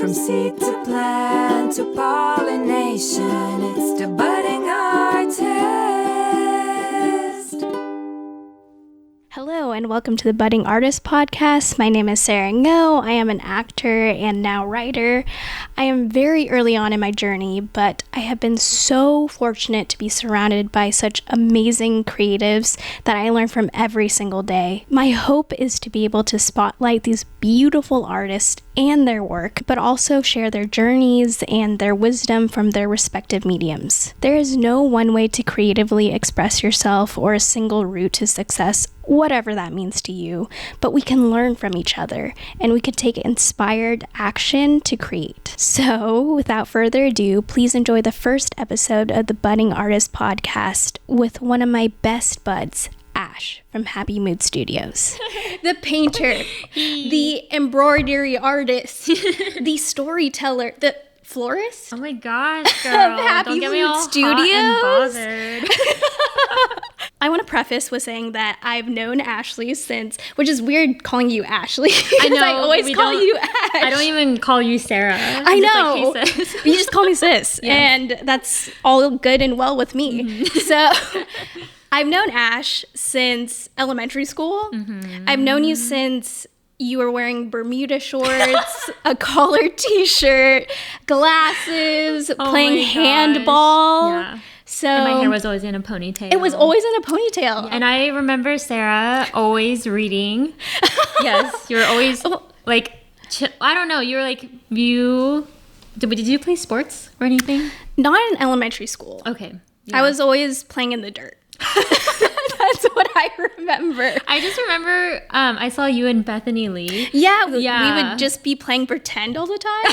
From seed to plant to pollination, it's the budding artist. Hello and welcome to the Budding Artist Podcast. My name is Sarah Ngo. I am an actor and now writer. I am very early on in my journey, but I have been so fortunate to be surrounded by such amazing creatives that I learn from every single day. My hope is to be able to spotlight these beautiful artists and their work, but also share their journeys and their wisdom from their respective mediums. There is no one way to creatively express yourself or a single route to success, whatever that means to you, but we can learn from each other and we can take inspired action to create. So without further ado, please enjoy the first episode of the Budding Artist Podcast with one of my best buds, Ash from Happimood Studios. The painter, the embroidery artist, the storyteller, the florist. Oh my gosh, girl. Don't get me all Studios. hot and bothered. I want to preface with saying that I've known Ashlie since, which is weird calling you Ashley. I know. I always call you Ash. I don't even call you Sarah. I know. Like, hey, sis. You just call me sis. Yeah. And that's all good and well with me. Mm-hmm. So I've known Ash since elementary school. Mm-hmm. I've known you since you were wearing Bermuda shorts, a collared t-shirt, glasses, playing my gosh. handball. Yeah. So And my hair was always in a ponytail. it was always in a ponytail. And I remember Sarah always reading. Yes, you were always like, I don't know. You were like, did you play sports or anything? Not in elementary school. Okay. I was always playing in the dirt. That's what I remember. I just remember I saw you and Bethany Lee. Yeah, we Yeah. would just be playing pretend all the time.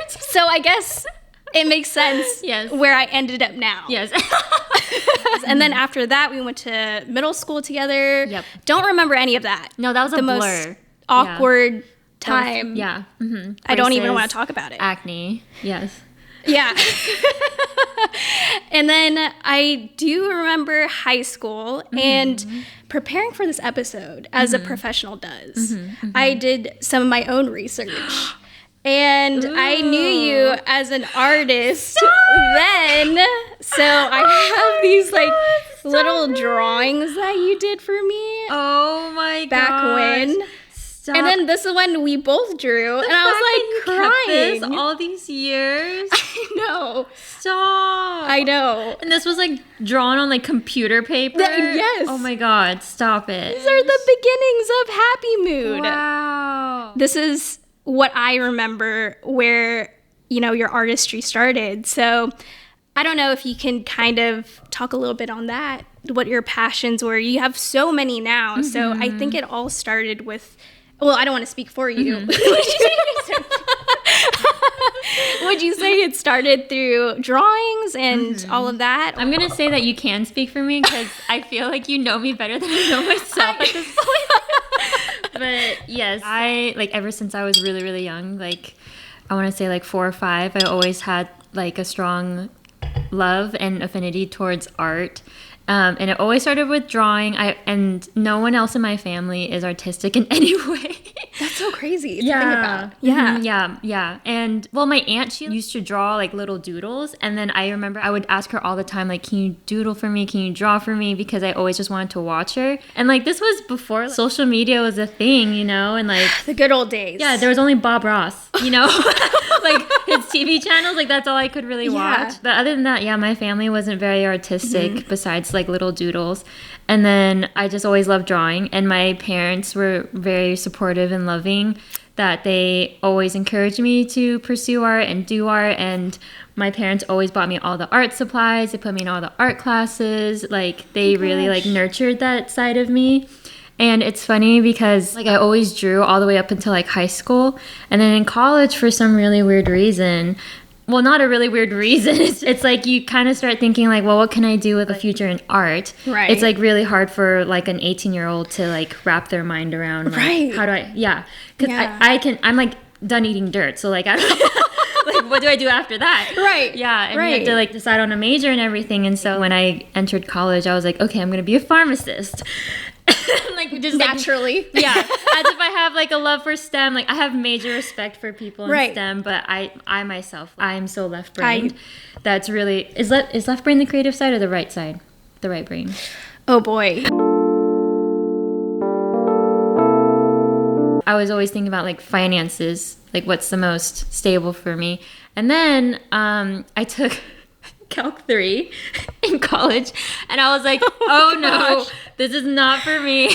So I guess it makes sense Yes. where I ended up now. Yes. And then after that, we went to middle school together. Yep. Don't remember any of that. No, that was the a blur. most awkward time. Yeah. Mm-hmm. I don't even Braces, want to talk about it. Acne. Yes. Yeah. And then I do remember high school and preparing for this episode as a professional does. I did some of my own research. And I knew you as an artist then. So I have these like little drawings that you did for me Oh my god. back when. Stop. And then this is when we both drew. And I was like crying. This all these years. I know. Stop. I know. And this was like drawn on like computer paper. Yes. Oh my god. Stop it. These are the beginnings of Happimood. Wow. This is what I remember where, your artistry started. So I don't know if you can kind of talk a little bit on that, what your passions were. You have so many now. So I think it all started with, well, I don't want to speak for you. Would you say it started through drawings and all of that? I'm going to say that you can speak for me because I feel like you know me better than I know myself at this point. But yes, I like ever since I was really, really young, like I want to say like 4 or 5, I always had like a strong love and affinity towards art. And it always started with drawing. And no one else in my family is artistic in any way. That's so crazy to think Yeah. about. Yeah. Mhm, yeah. And well, my aunt, she used to draw like little doodles. And then I remember I would ask her all the time, like, can you doodle for me? Can you draw for me? Because I always just wanted to watch her. And like, this was before social media was a thing, and like, The good old days. yeah, there was only Bob Ross, like his TV channels, like that's all I could really watch. Yeah. But other than that, yeah, my family wasn't very artistic besides like little doodles. And then I just always loved drawing, and my parents were very supportive and loving, that they always encouraged me to pursue art and do art. And my parents always bought me all the art supplies. They put me in all the art classes. Like they really like nurtured that side of me. And it's funny because like I always drew all the way up until like high school, and then in college for some really weird reason, well, not a really weird reason. It's like you kind of start thinking like, well, what can I do with a future in art? Right. It's like really hard for like an 18-year-old to like wrap their mind around. Like, Right. How do I? Yeah. Because Yeah. I'm like done eating dirt. So like I don't like what do I do after that? Right. Yeah. And you Right. have to like decide on a major and everything. And so when I entered college, I was like, okay, I'm gonna be a pharmacist. like just naturally. Like, yeah, as if I have like a love for STEM. Like I have major respect for people in STEM, but I myself, I'm so left-brained. That's really is left brain the creative side or the right side? The right brain. Oh boy. I was always thinking about like finances, like what's the most stable for me. And then I took Calc 3 in college, and I was like, oh no, this is not for me.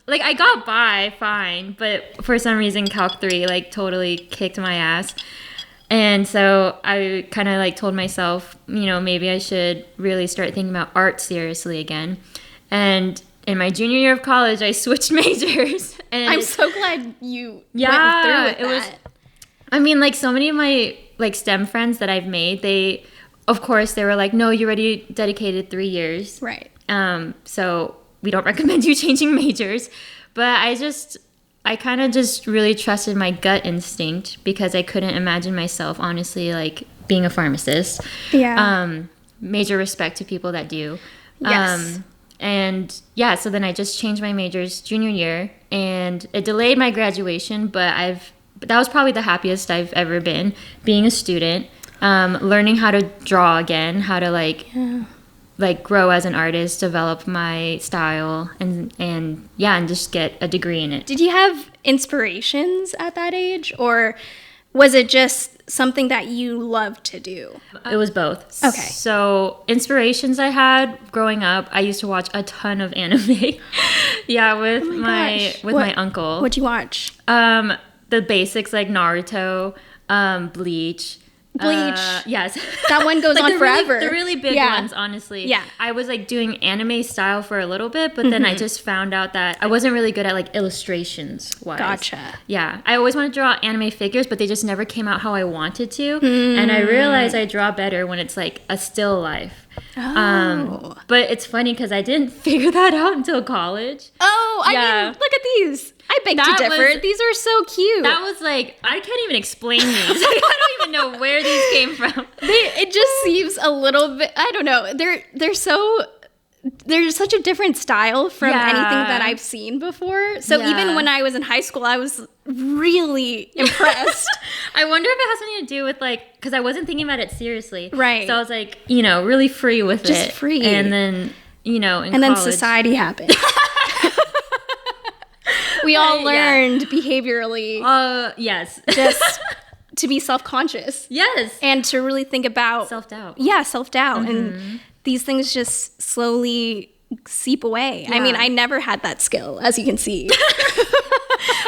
Like I got by fine, but for some reason Calc 3 like totally kicked my ass. And so I kind of like told myself, you know, maybe I should really start thinking about art seriously again. And in my junior year of college, I switched majors. And I'm so glad you went through with that. I mean, like so many of my like STEM friends that I've made, they were like, no, you already dedicated 3 years. Right. So we don't recommend you changing majors. But I kind of just really trusted my gut instinct because I couldn't imagine myself, honestly, like being a pharmacist. Yeah. Major respect to people that do. Yes. And yeah, so then I just changed my majors junior year, and it delayed my graduation, but that was probably the happiest I've ever been, being a student, learning how to draw again, how to like grow as an artist, develop my style, and just get a degree in it. Did you have inspirations at that age, or was it just something that you loved to do? It was both. Okay. So inspirations I had growing up, I used to watch a ton of anime. Yeah, with my uncle. What'd you watch? The basics like Naruto, Bleach. Yes. That one goes like on forever. The really big ones, honestly. Yeah. I was like doing anime style for a little bit, but then I just found out that I wasn't really good at like illustrations wise. Gotcha. Yeah. I always wanted to draw anime figures, but they just never came out how I wanted to. And I realized I draw better when it's like a still life. Oh. But it's funny because I didn't figure that out until college. Oh, I mean, look at these. I beg to differ. These are so cute. That was like, I can't even explain these. I don't even know where these came from. It just seems a little bit, I don't know. They're such a different style from anything that I've seen before. So even when I was in high school, I was really impressed. I wonder if it has something to do with like, because I wasn't thinking about it seriously. Right. So I was like, really free with it. Just free. And then, in college. Then society happened. We all learned behaviorally. Yes. Just to be self-conscious. Yes. And to really think about self-doubt. Yeah, self-doubt. And these things just slowly seep away. Yeah. I mean, I never had that skill, as you can see.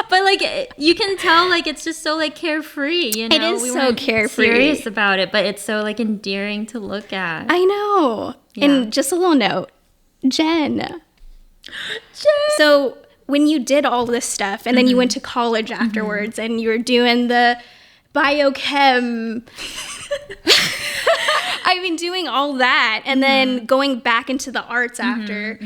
But like you can tell, like it's just so like carefree. It is so carefree. Serious about it, but it's so like endearing to look at. I know. Yeah. And just a little note, Jen. So when you did all this stuff, and then you went to college afterwards, and you were doing the biochem. I mean, doing all that, and then going back into the arts after.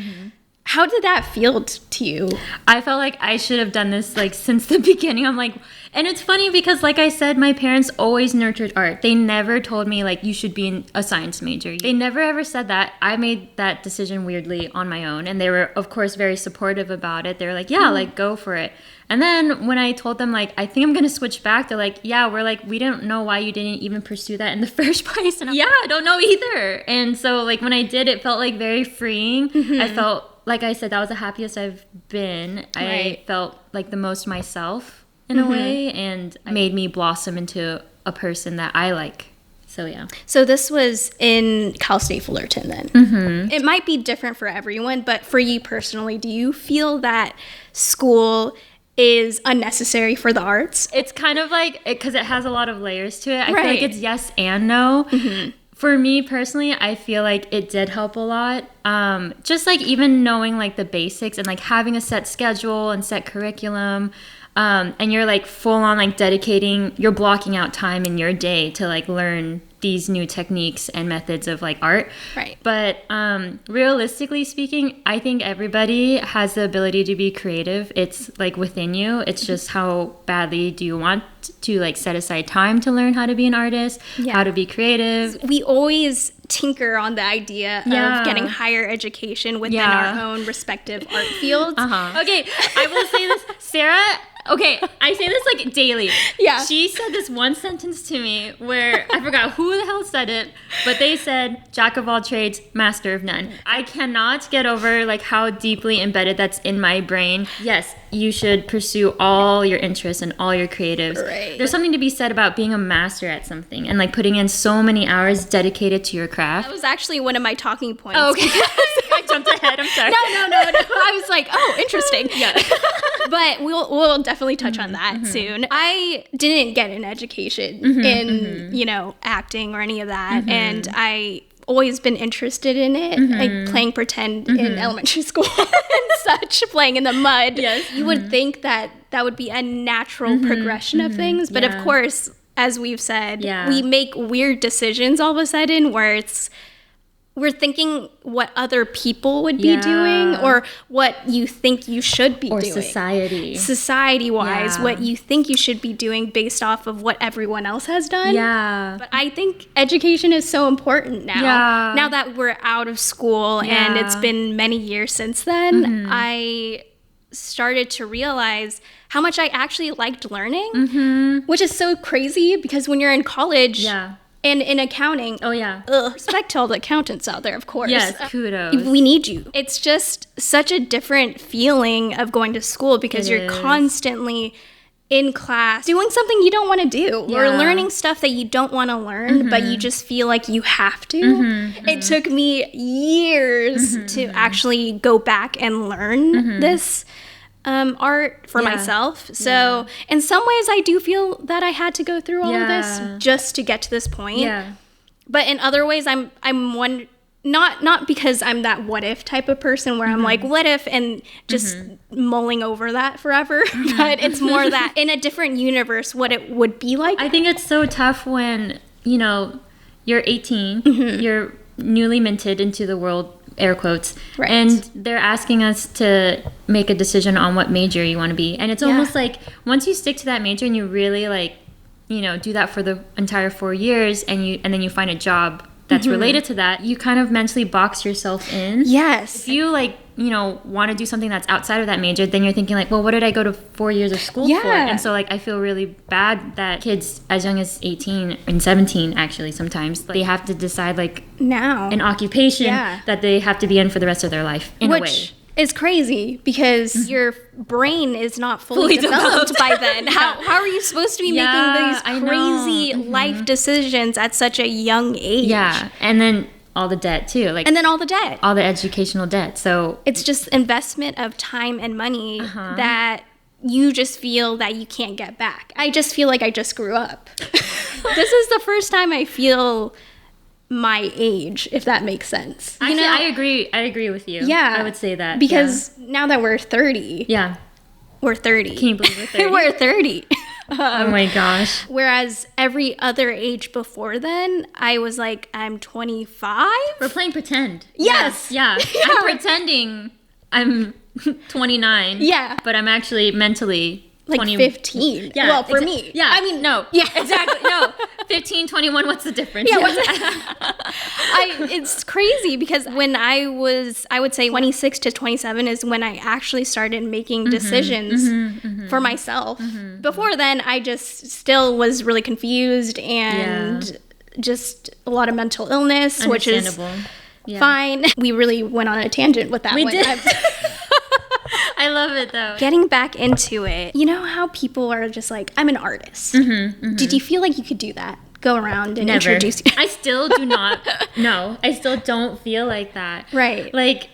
How did that feel to you? I felt like I should have done this like since the beginning. I'm like, and it's funny because like I said, my parents always nurtured art. They never told me like you should be a science major. They never ever said that. I made that decision weirdly on my own, and they were of course very supportive about it. They were like, yeah, like go for it. And then when I told them like I think I'm gonna switch back, they're like, yeah, we don't know why you didn't even pursue that in the first place. And I don't know either. And so like when I did, it felt like very freeing. I felt, like I said, that was the happiest I've been. Right. I felt like the most myself in a way, and it made me blossom into a person that I like. So yeah. So this was in Cal State Fullerton then. It might be different for everyone, but for you personally, do you feel that school is unnecessary for the arts? It's kind of like, because it has a lot of layers to it. I feel like it's yes and no. For me personally, I feel like it did help a lot. Just like even knowing like the basics and like having a set schedule and set curriculum. And you're like full on like you're blocking out time in your day to like learn these new techniques and methods of like art. Right. But realistically speaking, I think everybody has the ability to be creative. It's like within you. It's just how badly do you want to like set aside time to learn how to be an artist, how to be creative. We always tinker on the idea Yeah. of getting higher education within Yeah. our own respective art fields. Okay, I will say this, Sarah. Okay, I say this like daily. Yeah. She said this one sentence to me where I forgot who the hell said it, but they said, "Jack of all trades, master of none." I cannot get over like how deeply embedded that's in my brain. Yes, you should pursue all your interests and all your creatives. Right. There's something to be said about being a master at something and like putting in so many hours dedicated to your craft. That was actually one of my talking points. Oh, okay. I jumped ahead. I'm sorry. No. I was like, oh, interesting. Yeah. But we'll definitely touch on that soon. I didn't get an education in, you know, acting or any of that. And I always been interested in it, like playing pretend in elementary school and such, playing in the mud. Yes. You would think that that would be a natural progression of things. But of Yeah. course, as we've said, Yeah. we make weird decisions all of a sudden where we're thinking what other people would be Yeah. doing or what you think you should be Or doing. Yeah. Society-wise, what you think you should be doing based off of what everyone else has done. Yeah. But I think education is so important now. Yeah. Now that we're out of school and it's Yeah. been many years since then, I started to realize how much I actually liked learning, which is so crazy because when you're in college Yeah. and in accounting, Oh yeah. respect to all the accountants out there, of course. Yes, kudos. We need you. It's just such a different feeling of going to school because It you're is. constantly in class doing something you don't want to do or Yeah. learning stuff that you don't want to learn, but you just feel like you have to. It took me years to actually go back and learn this art for Yeah. myself. So in some ways I do feel that I had to go through all of Yeah. this just to get to this point. Yeah. But in other ways, I'm one not because I'm that what if type of person where I'm like what if and just mulling over that forever. But it's more that in a different universe, what it would be like. I think it's so tough when, you know, you're 18, you're newly minted into the world, air quotes, Right. and they're asking us to make a decision on what major you want to be. And it's almost like once you stick to that major and you really like, you know, do that for the entire 4 years and then you find a job that's related to that, you kind of mentally box yourself in. Yes. If you like, you know, want to do something that's outside of that major, then you're thinking like, well, what did I go to 4 years of school for? Yeah. And so like, I feel really bad that kids as young as 18 and 17 actually sometimes, they have to decide like Now. an occupation Yeah. that they have to be in for the rest of their life in a way. Which is crazy because your brain is not fully developed by then. How are you supposed to be Yeah, I making know. these crazy life decisions at such a young age? Yeah. And then all the debt too, like And then all the debt. all the educational debt. So It's just investment of time and money that you just feel that you can't get back. I just feel like I just grew up. This is the first time I feel my age, if that makes sense. actually, I agree with you. Yeah. I would say that. Because now that we're 30, yeah. we're 30. Can you believe we're 30? We're 30. Oh my gosh. Whereas every other age before then, I was like, I'm 25? We're playing pretend. Yes. Yeah. Yeah. I'm pretending I'm 29. Yeah. But I'm actually mentally Like 20. 15. Yeah. Well, for me. Yeah. I mean, no. Yeah. Exactly. No. 15, 21, what's the difference? Yeah, it's crazy because when I would say 26 to 27 is when I actually started making decisions for myself. Before then, I just still was really confused and just a lot of mental illness, which is Understandable. Yeah. fine. We really went on a tangent with that We one. did. I love it though. Getting back into it, you know how people are just like, I'm an artist. Did you feel like you could do that? Go around and Never. introduce I still do not. No, I still don't feel like that. Right. Like,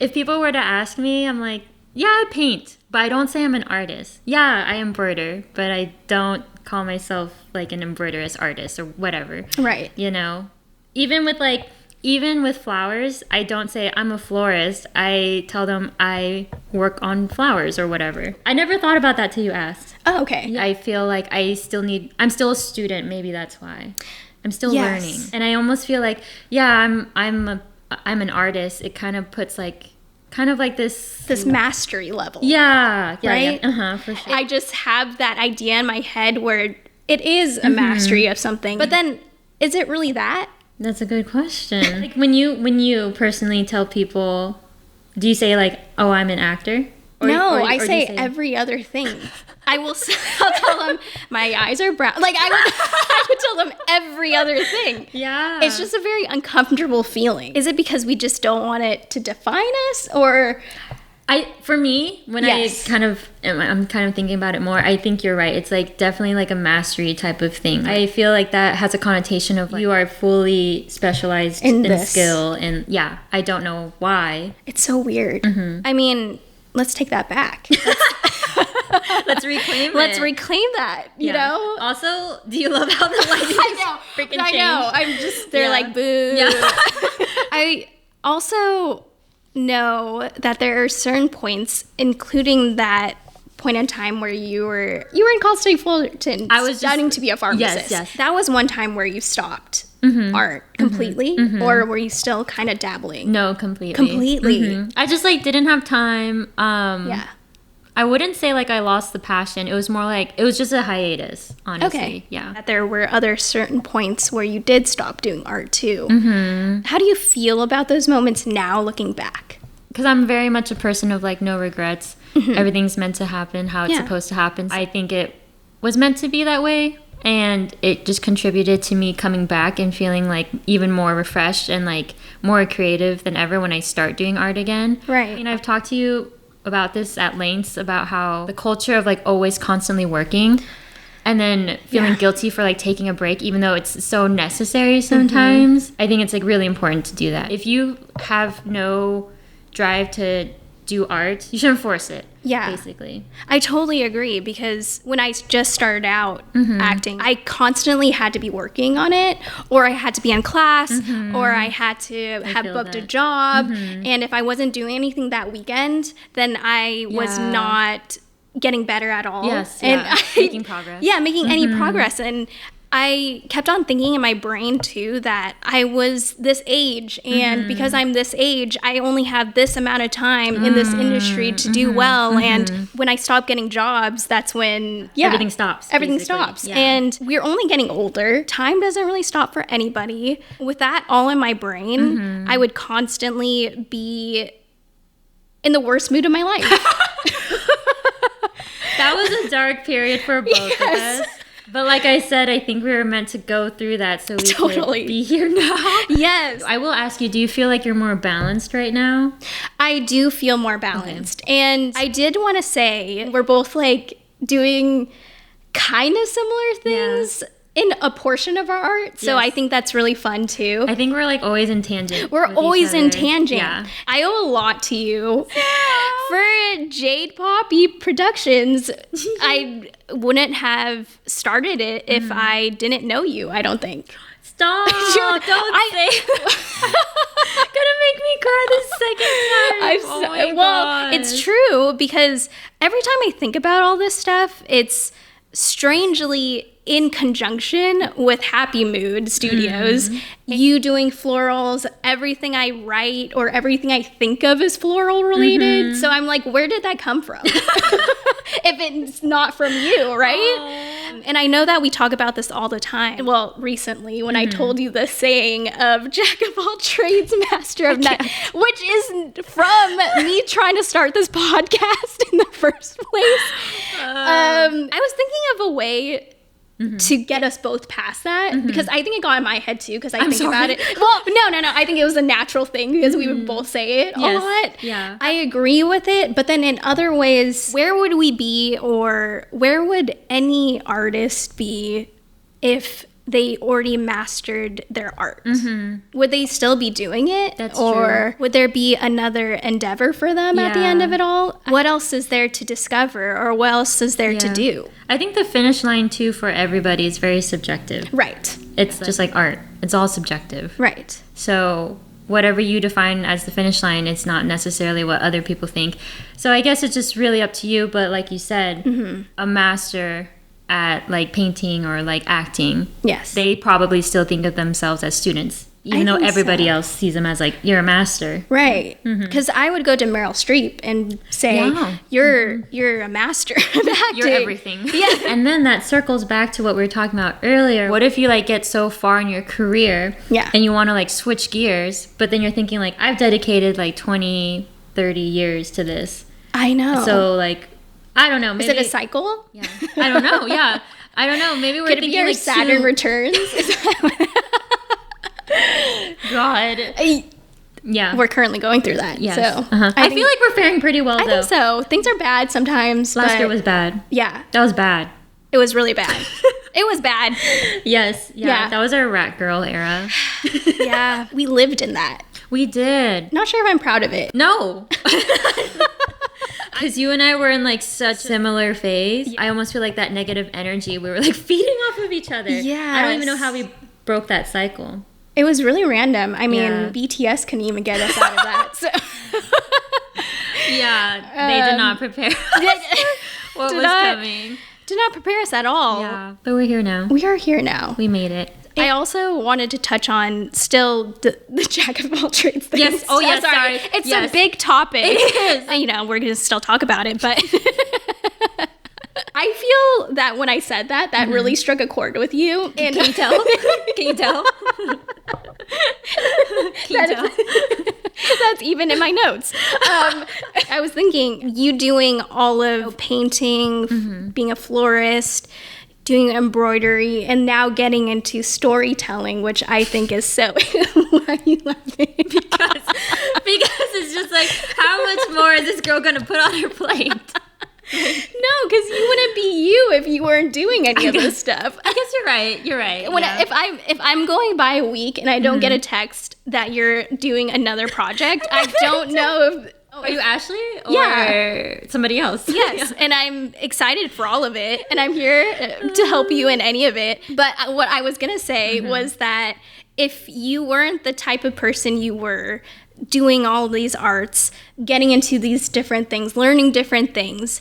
if people were to ask me, I'm like, yeah, I paint, but I don't say I'm an artist. Yeah, I embroider, but I don't call myself like an embroiderous artist or whatever. Right. You know, even with flowers, I don't say I'm a florist. I tell them I work on flowers or whatever. I never thought about that till you asked. Oh, okay. I feel like I'm still a student. Maybe that's why I'm still Yes. learning. And I almost feel like, yeah, I'm an artist. It kind of puts like this mastery level. yeah, Right? Yeah. For sure. I just have that idea in my head where it is a mastery of something. But then, is it really that? That's a good question. Like when you personally tell people, do you say like, "Oh, I'm an actor"? No, or I do you say every other thing. I'll tell them my eyes are brown. Like I would tell them every other thing. Yeah. It's just a very uncomfortable feeling. Is it because we just don't want it to define us, or? For me, when Yes. I'm kind of thinking about it more, I think you're right. It's like definitely like a mastery type of thing. I feel like that has a connotation of like, you are fully specialized in this skill, and yeah, I don't know why. It's so weird. I mean, let's take that back. Let's reclaim Let's it. reclaim that, you know? Also, do you love how the lighting freaking changed? I know. I'm just, they're like, boo. Yeah. I also know that there are certain points, including that point in time where you were in Cal State Fullerton. I was studying to be a pharmacist. Yes. That was one time where you stopped art completely, or were you still kind of dabbling? No, completely. Completely. I just like didn't have time. Yeah. I wouldn't say like I lost the passion. It was more like it was just a hiatus, honestly. Okay. Yeah. That there were other certain points where you did stop doing art too. How do you feel about those moments now, looking back? Because I'm very much a person of like no regrets. Everything's meant to happen how it's Yeah. supposed to happen. I think it was meant to be that way, and it just contributed to me coming back and feeling like even more refreshed and like more creative than ever when I start doing art again. Right. And I've talked to you about this at lengths about how the culture of like always constantly working and then feeling guilty for like taking a break even though it's so necessary sometimes. I think it's like really important to do that. If you have no drive to do art, you shouldn't force it. Yeah. Basically. I totally agree, because when I just started out acting, I constantly had to be working on it, or I had to be in class, or I had to have feel booked a that. job. And if I wasn't doing anything that weekend, then I was Yeah. not getting better at all. Yes, And yeah. Making progress. Yeah, making any progress. And I kept on thinking in my brain too that I was this age, and because I'm this age, I only have this amount of time in this industry to do well. And when I stop getting jobs, that's when Everything stops, Everything basically. stops. Yeah. And we're only getting older. Time doesn't really stop for anybody. With that all in my brain, I would constantly be in the worst mood of my life. That was a dark period for both of Yes. us. But like I said, I think we were meant to go through that so we Totally. could be here now. Yes. I will ask you, do you feel like you're more balanced right now? I do feel more balanced. And I did want to say we're both like doing kind of similar things in a portion of our art. So Yes. I think that's really fun too. I think we're like always in tangent. We're with each always in other. tangent. Yeah. I owe a lot to you. For Jade Poppy Productions, I wouldn't have started it if I didn't know you, I don't think. Stop! Don't say. Gonna make me cry the second time. Oh my God. It's true, because every time I think about all this stuff, it's strangely in conjunction with Happimood Studios. You doing florals, everything I write or everything I think of is floral related. So I'm like, where did that come from? If it's not from you, right? And I know that we talk about this all the time. Well, recently when I told you the saying of jack of all trades, master of none, which is from me trying to start this podcast in the first place. I was thinking of a way to get us both past that, because I think it got in my head too, because I think about it. Well, no. I think it was a natural thing because we would both say it a lot. Yeah. I agree with it, but then in other ways, where would we be, or where would any artist be if they already mastered their art? Would they still be doing it? That's or would there be another endeavor for them at the end of it all? What else is there to discover, or what else is there to Yeah. do? I think the finish line too for everybody is very subjective. Right. It's just like art. It's all subjective. Right. So whatever you define as the finish line, it's not necessarily what other people think. So I guess it's just really up to you. But like you said, a master at like painting or like acting, Yes. they probably still think of themselves as students even though everybody else sees him as like, you're a master. Right. Because I would go to Meryl Streep and say, you're a master of acting. You're everything. Yeah. And then that circles back to what we were talking about earlier. What if you like get so far in your career and you want to like switch gears, but then you're thinking like, I've dedicated like 20, 30 years to this. I know. So like, I don't know. Maybe, is it a cycle? Yeah. I don't know. Yeah. I don't know. Maybe we're Could it thinking be our like Saturn returns? God. Yeah. We're currently going through that. Yes. So I feel like we're faring pretty well, though. I think so. Things are bad sometimes. Last year was bad. Yeah. That was bad. It was really bad. It was bad. Yes. Yeah. That was our rat girl era. Yeah. We lived in that. We did. Not sure if I'm proud of it. No. Because you and I were in like such similar phase. I almost feel like that negative energy, we were like feeding off of each other. Yeah. I don't even know how we broke that cycle. It was really random. I mean, BTS couldn't even get us out of that. So. Yeah, they did not prepare us what was coming. Did not prepare us at all. Yeah, but we're here now. We are here now. We made it. I also wanted to touch on still the jack of all trades thing. Yes. Oh, yes. Sorry. It's a big topic. It is. You know, we're going to still talk about it, but I feel that when I said that, really struck a chord with you. And can you tell? Can you tell? That's even in my notes. I was thinking, you doing all of painting, being a florist, doing embroidery, and now getting into storytelling, which I think is so... Why are you laughing? Because it's just like, how much more is this girl going to put on her plate? No, because you wouldn't be you if you weren't doing any of this stuff. I guess you're right. You're right. If I'm going by a week and I don't get a text that you're doing another project, I don't know if... Are you Ashley? Or somebody else? Yes, and I'm excited for all of it, and I'm here to help you in any of it. But what I was going to say was that if you weren't the type of person you were, doing all these arts, getting into these different things, learning different things,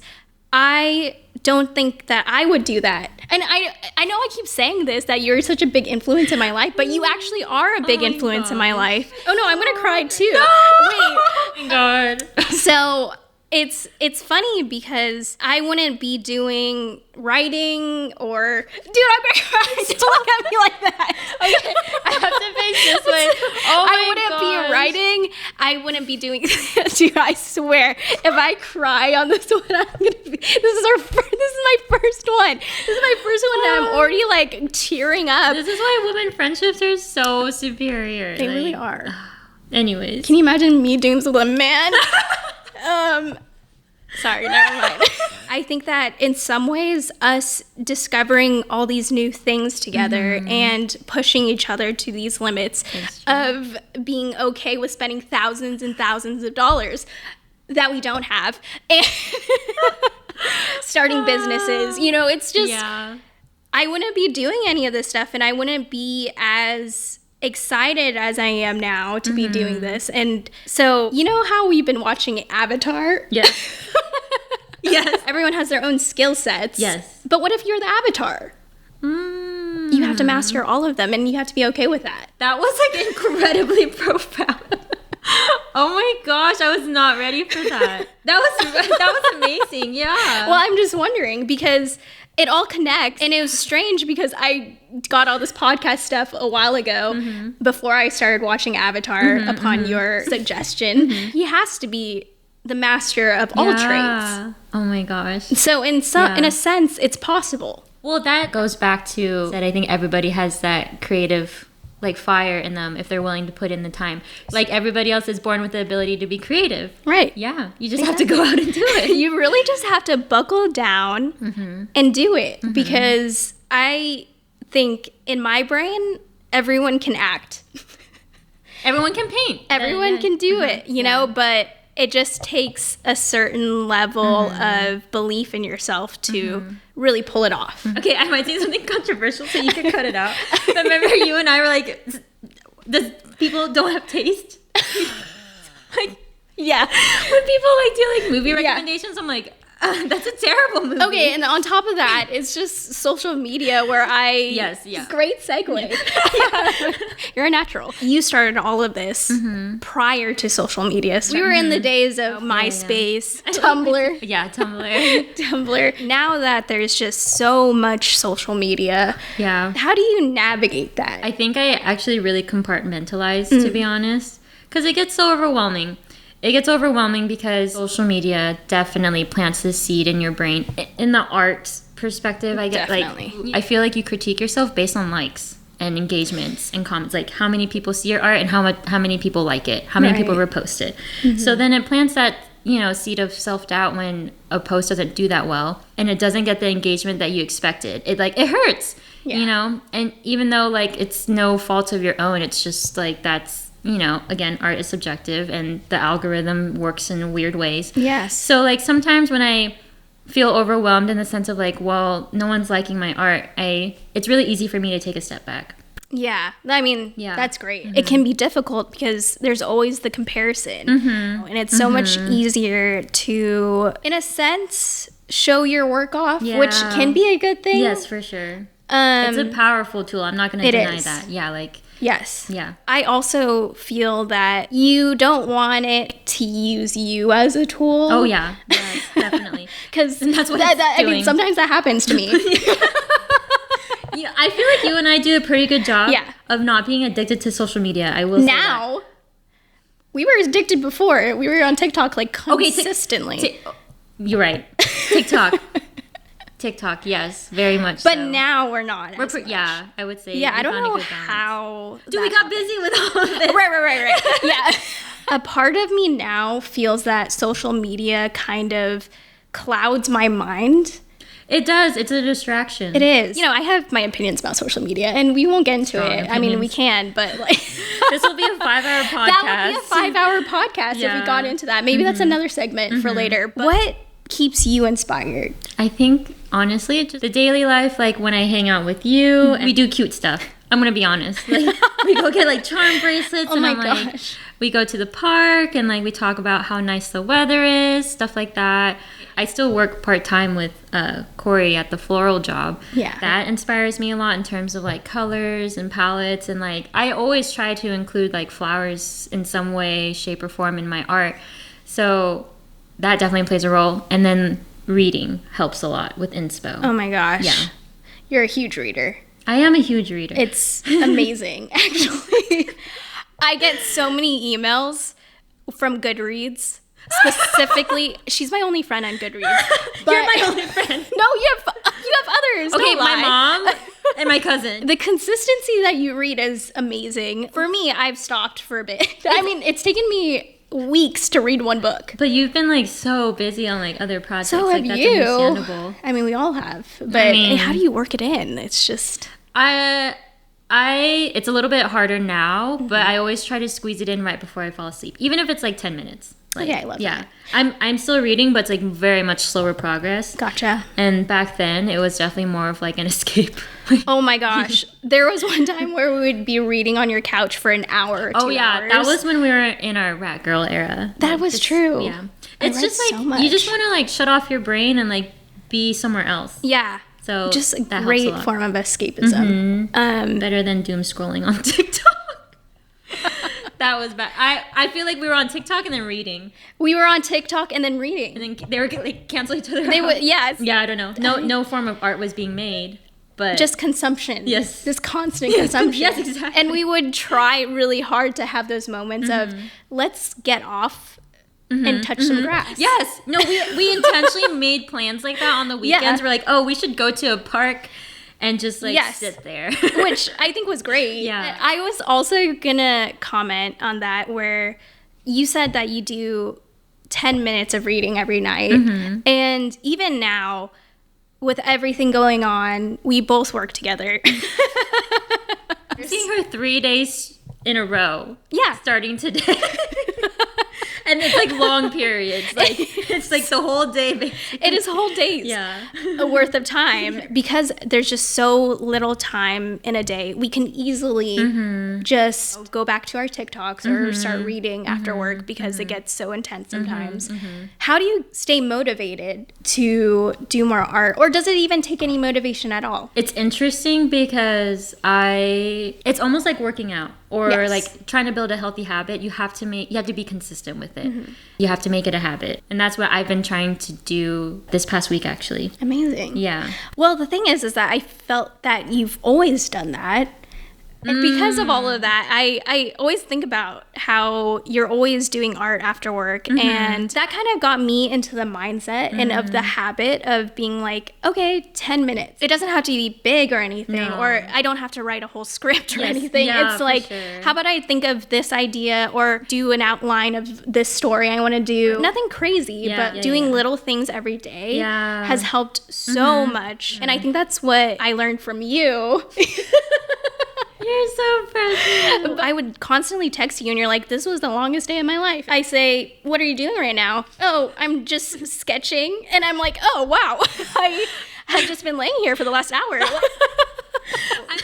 I don't think that I would do that. And I know I keep saying this, that you're such a big influence in my life, but you actually are a big influence in my life. Oh no, I'm gonna cry too. No! Wait. Oh my God. So it's funny because I wouldn't be doing writing or... Dude, I'm gonna cry. Don't look at me like that. Okay, I have to face this way. Oh my I wouldn't be writing. I wouldn't be doing... Dude, I swear, if I cry on this one, I'm gonna be... This is my first one. This is my first one, and I'm already like tearing up. This is why women friendships are so superior. They really are. Anyways. Can you imagine me doing this with a man? Sorry, never mind. I think that in some ways, us discovering all these new things together and pushing each other to these limits of being okay with spending thousands and thousands of dollars that we don't have, and starting businesses, you know, it's just, I wouldn't be doing any of this stuff, and I wouldn't be as excited as I am now to be doing this. And so, you know how we've been watching Avatar? Yes. Yes. Everyone has their own skill sets. Yes. But what if you're the Avatar? You have to master all of them, and you have to be okay with that. That was like incredibly profound. Oh my gosh, I was not ready for that. That was amazing. Yeah. Well, I'm just wondering because it all connects, and it was strange because I got all this podcast stuff a while ago before I started watching Avatar upon your suggestion. He has to be the master of all trades. Oh my gosh. So in a sense, it's possible. Well, that goes back to that I think everybody has that creative like fire in them if they're willing to put in the time. Like everybody else is born with the ability to be creative. Right. Yeah. You just have to go out and do it. You really just have to buckle down and do it because I think in my brain, everyone can act. Everyone can paint. Everyone can do it, you know, but it just takes a certain level of belief in yourself to really pull it off. Okay, I might say something controversial so you can cut it out. But remember you and I were like, does people don't have taste? Like, yeah. When people like do like movie recommendations, I'm like, That's a terrible movie. Okay, and on top of that, it's just social media where Great segue. You're a natural. You started all of this prior to social media. So we were in the days of MySpace, Tumblr. Yeah, Tumblr. Tumblr. Now that there's just so much social media, how do you navigate that? I think I actually really compartmentalize, to be honest, because it gets so overwhelming. It gets overwhelming because social media definitely plants the seed in your brain. In the art perspective, I feel like you critique yourself based on likes and engagements and comments, like how many people see your art and how many people like it, how many people repost it. So then it plants that, seed of self-doubt when a post doesn't do that well and it doesn't get the engagement that you expected. It hurts, and even though like it's no fault of your own, it's just like that's, again, art is subjective and the algorithm works in weird ways. Yes. So like sometimes when I feel overwhelmed in the sense of like, well, no one's liking my art, it's really easy for me to take a step back. Yeah, I mean, that's great. It can be difficult because there's always the comparison. And it's so much easier to, in a sense, show your work off, which can be a good thing. Yes, for sure. It's a powerful tool. I'm not going to deny that. Yeah, like... Yes. Yeah. I also feel that you don't want it to use you as a tool. Oh, yeah. Yeah, definitely. Because that's what I mean, sometimes that happens to me. Yeah, I feel like you and I do a pretty good job of not being addicted to social media. I will say now, we were addicted before. We were on TikTok like consistently. You're right. TikTok, yes, very much but so. Now we're not. I would say. Yeah, I don't know how. We got busy with all of this. Right. Yeah. A part of me now feels that social media kind of clouds my mind. It does. It's a distraction. It is. I have my opinions about social media, and we won't get into it. Opinions. I mean, we can, but like... This will be a 5-hour podcast. That would be a 5-hour podcast if we got into that. Maybe that's another segment for later. But what keeps you inspired? I think, honestly, it's just the daily life, like when I hang out with you, and we do cute stuff. I'm going to be honest. Like, we go get like charm bracelets, and like, we go to the park, and like we talk about how nice the weather is, stuff like that. I still work part-time with Corey at the floral job. Yeah. That inspires me a lot in terms of like colors and palettes, and like I always try to include like flowers in some way, shape, or form in my art. So that definitely plays a role. And then reading helps a lot with inspo. Oh my gosh. Yeah. You're a huge reader. I am a huge reader. It's amazing, actually. I get so many emails from Goodreads. Specifically, she's my only friend on Goodreads. But you're my only friend. No, you have others. Okay, don't lie. my mom and my cousin. The consistency that you read is amazing. For me, I've stopped for a bit. I mean, it's taken me weeks to read one book. But you've been like so busy on like other projects. So like, have that's you. Understandable. I mean, we all have. But how do you work it in? It's just... It's a little bit harder now, but I always try to squeeze it in right before I fall asleep, even if it's like 10 minutes. Like, okay, I love that. I'm still reading, but it's like very much slower progress. Gotcha. And back then, it was definitely more of like an escape. Oh my gosh. There was one time where we would be reading on your couch for an hour or 2 hours. Oh yeah, that was when we were in our rat girl era. That was true. Yeah. It's just like, you just want to like shut off your brain and like be somewhere else. Yeah. So just a great form of escapism. Better than doom scrolling on TikTok. That was bad. I feel like we were on TikTok and then reading. We were on TikTok and then reading. And then they were like cancel each other. They would, yes. Yeah, I don't know. No form of art was being made, but just consumption. Yes. Just constant consumption. Yes, exactly. And we would try really hard to have those moments of let's get off and touch some grass. Yes. No, we intentionally made plans like that on the weekends. Yeah. We're like, oh, we should go to a park and just like sit there. Which I think was great. Yeah. I was also gonna comment on that where you said that you do 10 minutes of reading every night. And even now, with everything going on, we both work together. I'm seeing her 3 days in a row. Yeah. Starting today. And it's like long periods. Like it's like the whole day. It is whole days worth of time because there's just so little time in a day. We can easily just go back to our TikToks or start reading after work because it gets so intense sometimes. How do you stay motivated to do more art, or does it even take any motivation at all? It's interesting because it's almost like working out or like trying to build a healthy habit. You have to be consistent with it. You have to make it a habit. And that's what I've been trying to do this past week, actually. Amazing. Yeah. Well, the thing is that I felt that you've always done that. And because of all of that, I always think about how you're always doing art after work. And that kind of got me into the mindset and of the habit of being like, okay, 10 minutes. It doesn't have to be big or anything, or I don't have to write a whole script or anything. Yeah, it's like, how about I think of this idea or do an outline of this story I want to do? Nothing crazy, but doing little things every day has helped so much. And I think that's what I learned from you. You're so precious. I would constantly text you and you're like, this was the longest day of my life. I say, what are you doing right now? Oh, I'm just sketching. And I'm like, oh, wow. I have just been laying here for the last hour.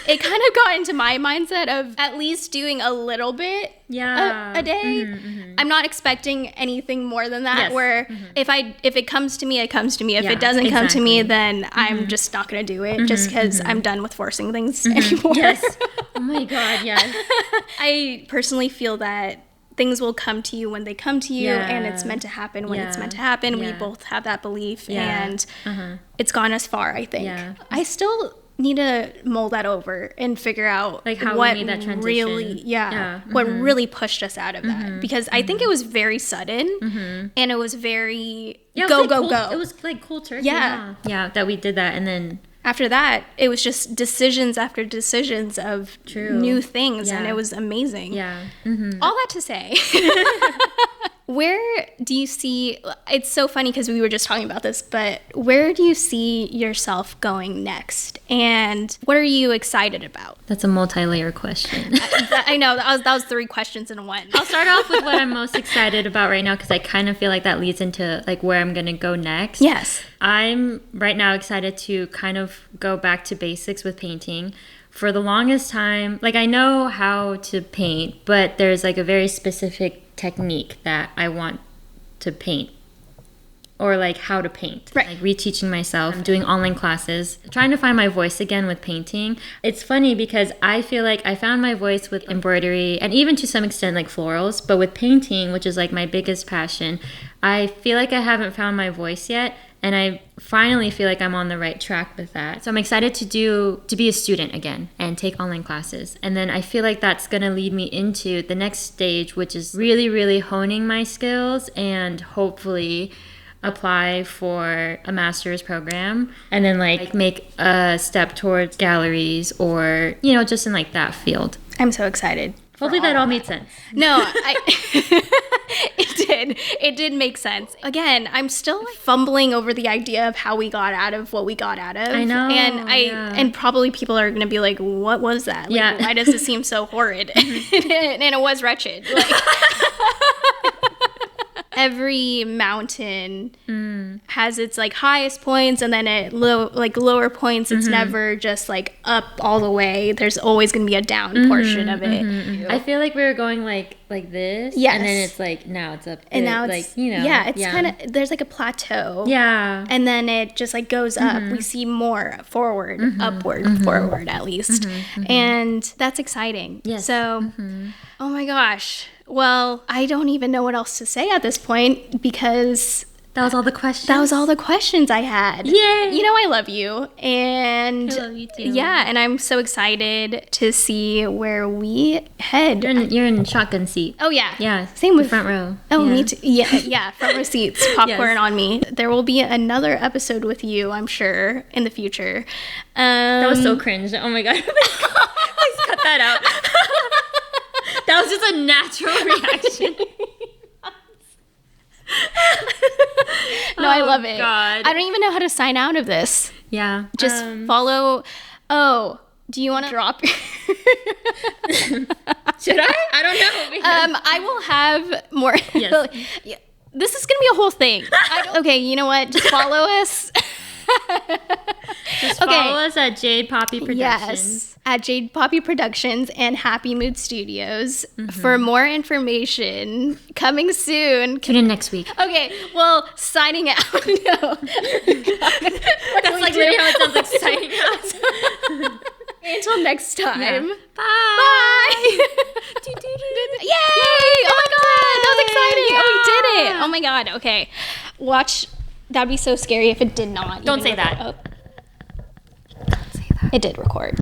It kind of got into my mindset of at least doing a little bit a day. I'm not expecting anything more than that, where if it comes to me, it comes to me. If it doesn't come to me, then I'm just not going to do it just because I'm done with forcing things anymore. Yes. Oh my God, yes. I personally feel that things will come to you when they come to you, and it's meant to happen when it's meant to happen. We both have that belief, and it's gone as far, I think. I still need to mull that over and figure out like how what we made that transition. Really, what really pushed us out of that. Because I think it was very sudden, and it was very go. It was like cool turkey. Yeah, that we did that, and then after that, it was just decisions after decisions of new things, and it was amazing. All that to say, where do you see, it's so funny because we were just talking about this, but where do you see yourself going next? And what are you excited about? That's a multi-layer question. I know, that was 3 questions in one. I'll start off with what I'm most excited about right now because I kind of feel like that leads into like where I'm going to go next. Yes. I'm right now excited to kind of go back to basics with painting. For the longest time, like I know how to paint, but there's like a very specific technique that I want to paint, or like how to paint. Right. Like reteaching myself, doing online classes, trying to find my voice again with painting. It's funny because I feel like I found my voice with embroidery and even to some extent like florals, but with painting, which is like my biggest passion, I feel like I haven't found my voice yet. And I finally feel like I'm on the right track with that. So I'm excited to be a student again and take online classes. And then I feel like that's going to lead me into the next stage, which is really, really honing my skills and hopefully apply for a master's program and then like make a step towards galleries or, you know, just in like that field. I'm so excited. Hopefully that all made sense. No, it did make sense. Again, I'm still fumbling over the idea of how we got out of what we got out of. I know. And probably people are going to be like, what was that? Like, why does it seem so horrid? And it was wretched. Like, every mountain has its like highest points and then it lower points. It's never just like up all the way. There's always going to be a down portion of it. I feel like we were going like this. Yes. And then it's like now it's up. And now like, it's, you know. Yeah, it's kind of, there's like a plateau. Yeah. And then it just like goes up. We see more forward, upward, forward at least. And that's exciting. Yes. So, oh my gosh. Well, I don't even know what else to say at this point because that was all the questions. That was all the questions I had. Yay! You know I love you, and I love you too. Yeah, and I'm so excited to see where we head. You're in shotgun seat. Oh yeah, yeah. Same with front row. Oh, me too. Yeah, front row seats, popcorn on me. There will be another episode with you, I'm sure, in the future. That was so cringe. Oh my god! Please cut that out. That was just a natural reaction. No, I love it. God. I don't even know how to sign out of this. Yeah. Just follow. Oh, do you want to drop? Should I? I don't know. I will have more. Yes. This is gonna be a whole thing. Okay, you know what? Just follow us. Just follow us at Jade Poppy Productions. Yes, at Jade Poppy Productions and Happimood Studios for more information. Coming soon. Tune in next week. Okay, well, signing out. No. That's like literally how it sounds, like signing out. Until next time. Yeah. Bye. Bye. Yay! Oh my god, that was exciting. Yeah. Oh, we did it. Oh my god. Okay, watch. That'd be so scary if it did not. Don't say that. Don't say that. It did record.